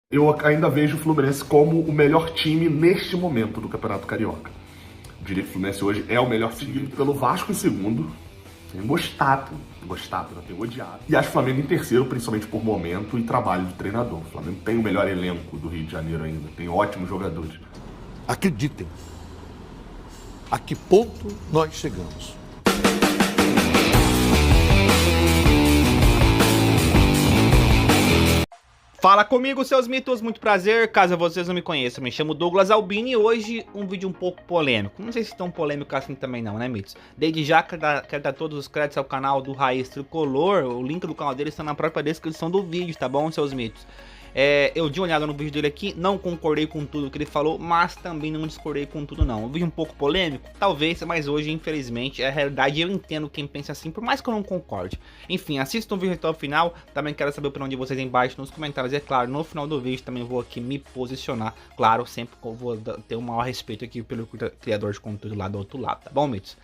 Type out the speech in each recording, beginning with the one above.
Eu ainda vejo o Fluminense como o melhor time neste momento do Campeonato Carioca. Eu diria que o Fluminense hoje é o melhor time pelo Vasco em segundo. Tenho gostado, não tenho odiado. E acho o Flamengo em terceiro, principalmente por momento e trabalho do treinador. O Flamengo tem o melhor elenco do Rio de Janeiro ainda, tem ótimos jogadores. Acreditem, a que ponto nós chegamos. Fala comigo, seus mitos, muito prazer. Caso vocês não me conheçam, me chamo Douglas Albini e hoje um vídeo um pouco polêmico. Não sei se tão polêmico assim também não, né, mitos? Desde já quero dar todos os créditos ao canal do Raiz Tricolor. O link do canal dele está na própria descrição do vídeo, tá bom, seus mitos? Eu dei uma olhada no vídeo dele aqui, não concordei com tudo que ele falou, mas também não discordei com tudo não. Um vídeo um pouco polêmico? Talvez, mas hoje, infelizmente, é a realidade e eu entendo quem pensa assim, por mais que eu não concorde. Enfim, assistam o vídeo até o final, também quero saber a opinião de vocês aí embaixo nos comentários. E é claro, no final do vídeo também vou aqui me posicionar, claro, sempre que eu vou ter o maior respeito aqui pelo criador de conteúdo lá do outro lado, tá bom, mitos?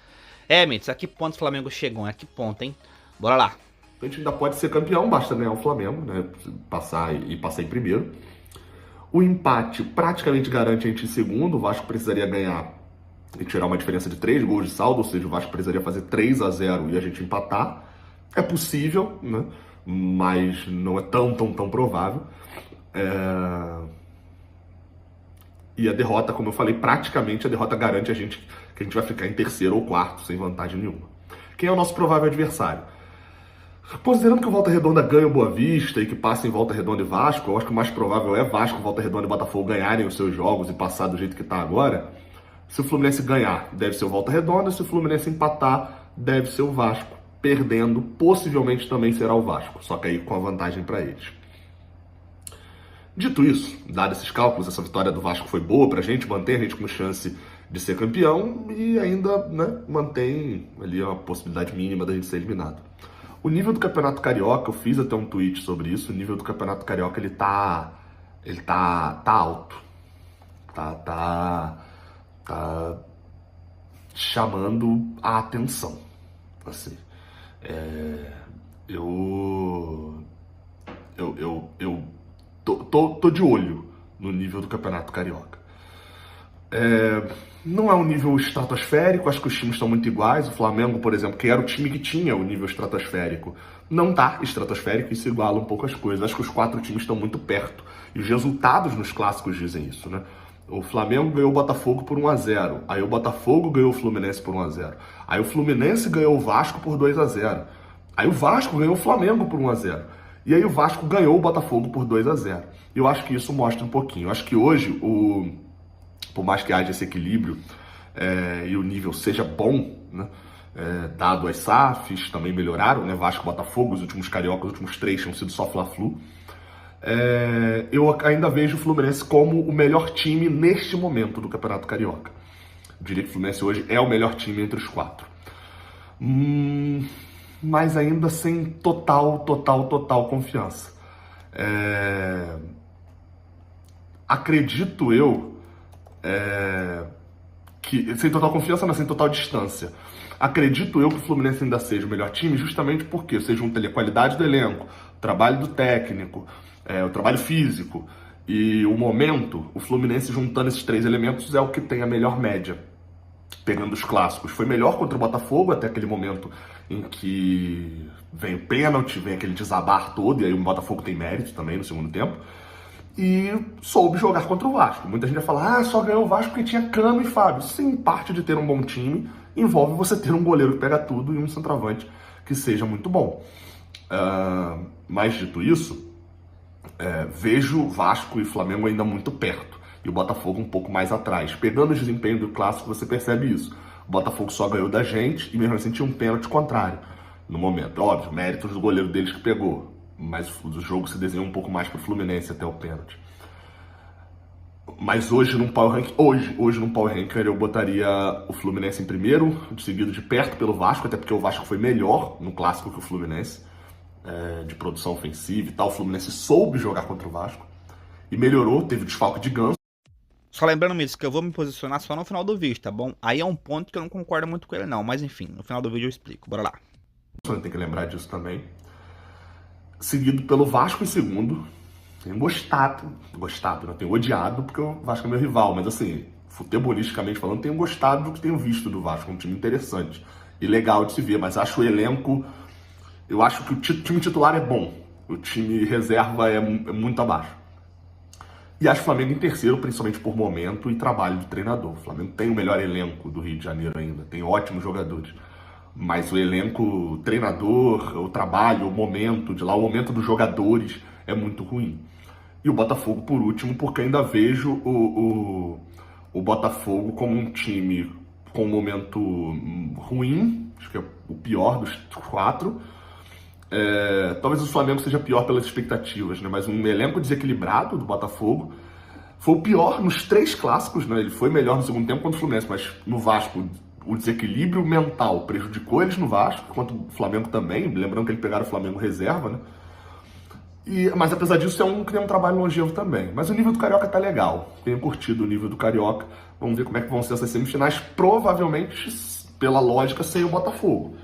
Mitos, a que ponto o Flamengo chegou? A que ponto, hein? Bora lá! A gente ainda pode ser campeão, basta ganhar o Flamengo, né? Passar em primeiro. O empate praticamente garante a gente em segundo. O Vasco precisaria ganhar e tirar uma diferença de 3 gols de saldo, ou seja, o Vasco precisaria fazer 3-0 e a gente empatar. É possível, né? Mas não é tão provável. E a derrota, como eu falei, praticamente a derrota garante a gente que a gente vai ficar em terceiro ou quarto, sem vantagem nenhuma. Quem é o nosso provável adversário? Considerando que o Volta Redonda ganha o Boa Vista e que passa em Volta Redonda e Vasco, eu acho que o mais provável é Vasco, Volta Redonda e Botafogo ganharem os seus jogos e passar do jeito que está agora. Se o Fluminense ganhar, deve ser o Volta Redonda. Se o Fluminense empatar, deve ser o Vasco. Perdendo, possivelmente também será o Vasco, só que aí com a vantagem para eles. Dito isso, dado esses cálculos, essa vitória do Vasco foi boa pra gente, mantém a gente com chance de ser campeão e ainda, né, mantém ali a possibilidade mínima da gente ser eliminado. O nível do Campeonato Carioca, eu fiz até um tweet sobre isso, o nível do Campeonato Carioca ele tá alto. Tá chamando a atenção. Assim, eu tô de olho no nível do Campeonato Carioca. Não é um nível estratosférico, acho que os times estão muito iguais. O Flamengo, por exemplo, que era o time que tinha o nível estratosférico, não tá estratosférico e se iguala um pouco as coisas. Acho que os 4 times estão muito perto. E os resultados nos clássicos dizem isso, né? O Flamengo ganhou o Botafogo por 1-0. Aí o Botafogo ganhou o Fluminense por 1-0. Aí o Fluminense ganhou o Vasco por 2-0. Aí o Vasco ganhou o Flamengo por 1-0. E aí o Vasco ganhou o Botafogo por 2-0. Eu acho que isso mostra um pouquinho. Eu acho que hoje por mais que haja esse equilíbrio e o nível seja bom, né, dado as SAFs, também melhoraram, né, Vasco e Botafogo, os últimos cariocas, os últimos 3 tinham sido só Fla-Flu, eu ainda vejo o Fluminense como o melhor time neste momento do Campeonato Carioca. Eu diria que o Fluminense hoje é o melhor time entre os 4. Mas ainda sem total confiança. Acredito eu que, sem total confiança, mas sem total distância. Acredito eu que o Fluminense ainda seja o melhor time, justamente porque você junta ali a qualidade do elenco, o trabalho do técnico, o trabalho físico e o momento. O Fluminense juntando esses 3 elementos é o que tem a melhor média. Pegando os clássicos, foi melhor contra o Botafogo até aquele momento em que vem o pênalti, vem aquele desabar todo, e aí o Botafogo tem mérito também no segundo tempo. E soube jogar contra o Vasco. Muita gente vai falar, só ganhou o Vasco porque tinha Cano e Fábio. Sim, parte de ter um bom time envolve você ter um goleiro que pega tudo e um centroavante que seja muito bom. Mas dito isso, vejo Vasco e Flamengo ainda muito perto e o Botafogo um pouco mais atrás. Pegando o desempenho do clássico, você percebe isso. O Botafogo só ganhou da gente e mesmo assim tinha um pênalti contrário no momento. Óbvio, méritos do goleiro deles que pegou, mas o jogo se desenhou um pouco mais para o Fluminense até o pênalti. Mas hoje num Power Ranking, hoje num Power Ranking eu botaria o Fluminense em primeiro, seguido de perto pelo Vasco, até porque o Vasco foi melhor no clássico que o Fluminense, de produção ofensiva e tal. O Fluminense soube jogar contra o Vasco e melhorou, teve desfalque de Ganso. Só lembrando isso, que eu vou me posicionar só no final do vídeo, tá bom? Aí é um ponto que eu não concordo muito com ele não, mas enfim, no final do vídeo eu explico, bora lá. Tem que lembrar disso também. Seguido pelo Vasco em segundo, Tenho gostado, não tenho odiado, porque o Vasco é meu rival, mas assim, futebolisticamente falando, tenho gostado do que tenho visto do Vasco, um time interessante e legal de se ver, mas acho o elenco, eu acho que o time titular é bom, o time reserva é muito abaixo. E acho o Flamengo em terceiro, principalmente por momento e trabalho do treinador. O Flamengo tem o melhor elenco do Rio de Janeiro ainda, tem ótimos jogadores. Mas o elenco, o treinador, o trabalho, o momento de lá, o momento dos jogadores é muito ruim. E o Botafogo, por último, porque ainda vejo o Botafogo como um time com um momento ruim, acho que é o pior dos 4. Talvez o Flamengo seja pior pelas expectativas, né? Mas um elenco desequilibrado do Botafogo. Foi o pior nos 3 clássicos, né? Ele foi melhor no segundo tempo contra o Fluminense, mas no Vasco o desequilíbrio mental prejudicou eles no Vasco, quanto o Flamengo também, lembrando que eles pegaram o Flamengo reserva, né? Mas apesar disso, que tem um trabalho longevo também. Mas o nível do Carioca tá legal. Tenho curtido o nível do Carioca. Vamos ver como é que vão ser essas semifinais. Provavelmente, pela lógica, sem o Botafogo.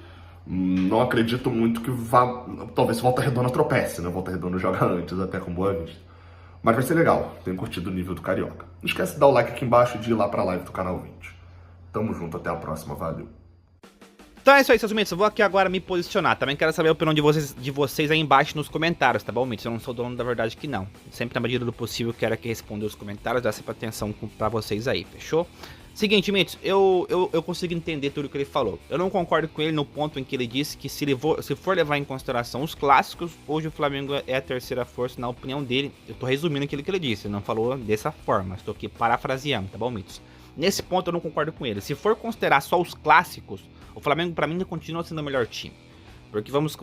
Não acredito muito que vá... Talvez Volta Redonda tropece, né? Volta Redonda joga antes, até com Boa Vista. Mas vai ser legal. Tenho curtido o nível do Carioca. Não esquece de dar o like aqui embaixo e de ir lá pra live do canal 20. Tamo junto, até a próxima. Valeu. Então é isso aí, seus mitos. Eu vou aqui agora me posicionar. Também quero saber a opinião de vocês aí embaixo nos comentários, tá bom, mitos? Eu não sou dono da verdade que não. Sempre na medida do possível quero aqui responder os comentários, dar sempre atenção pra vocês aí, fechou? Seguinte, mitos, eu consigo entender tudo o que ele falou. Eu não concordo com ele no ponto em que ele disse que se for levar em consideração os clássicos, hoje o Flamengo é a terceira força, na opinião dele. Eu tô resumindo aquilo que ele disse, ele não falou dessa forma, estou aqui parafraseando, tá bom, mitos? Nesse ponto eu não concordo com ele. Se for considerar só os clássicos, o Flamengo pra mim ainda continua sendo o melhor time. Porque vamos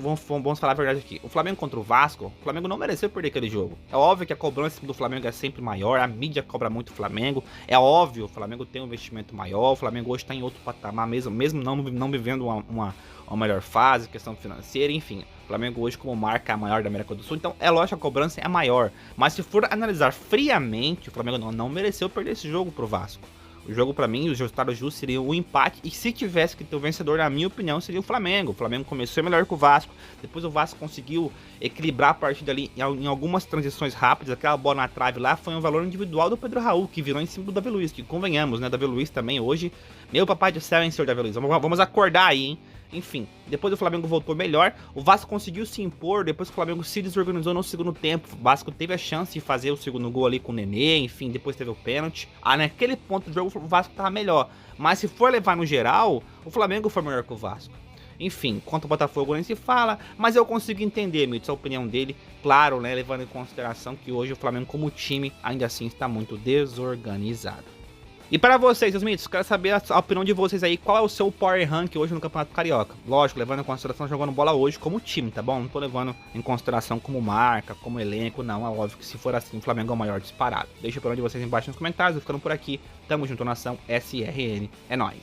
falar a verdade aqui. O Flamengo contra o Vasco, o Flamengo não mereceu perder aquele jogo. É óbvio que a cobrança do Flamengo é sempre maior, a mídia cobra muito o Flamengo. É óbvio, o Flamengo tem um investimento maior, o Flamengo hoje está em outro patamar, mesmo não vivendo uma melhor fase, questão financeira, enfim. O Flamengo hoje como marca a maior da América do Sul, então é lógico que a cobrança é maior. Mas se for analisar friamente, o Flamengo não mereceu perder esse jogo pro Vasco. O jogo, pra mim, os resultados justos seriam o empate. E se tivesse que ter o vencedor, na minha opinião, seria o Flamengo. O Flamengo começou melhor que o Vasco. Depois o Vasco conseguiu equilibrar a partida ali em algumas transições rápidas. Aquela bola na trave lá foi um valor individual do Pedro Raul, que virou em cima do Davi Luiz. Que convenhamos, né? Davi Luiz também hoje. Meu papai do céu, hein, senhor Davi Luiz. Vamos acordar aí, hein? Enfim, depois o Flamengo voltou melhor, o Vasco conseguiu se impor, depois que o Flamengo se desorganizou no segundo tempo, o Vasco teve a chance de fazer o segundo gol ali com o Nenê, enfim, depois teve o pênalti. Naquele ponto do jogo o Vasco tava melhor, mas se for levar no geral, o Flamengo foi melhor que o Vasco. Enfim, quanto ao Botafogo nem se fala, mas eu consigo entender, Mitch, a opinião dele, claro, né, levando em consideração que hoje o Flamengo como time ainda assim está muito desorganizado. E para vocês, seus mitos, quero saber a opinião de vocês aí, qual é o seu power rank hoje no Campeonato Carioca? Lógico, levando em consideração jogando bola hoje como time, tá bom? Não tô levando em consideração como marca, como elenco, não, é óbvio que se for assim, o Flamengo é o maior disparado. Deixa a opinião de vocês embaixo nos comentários, eu ficando por aqui, tamo junto, nação, SRN, é nóis.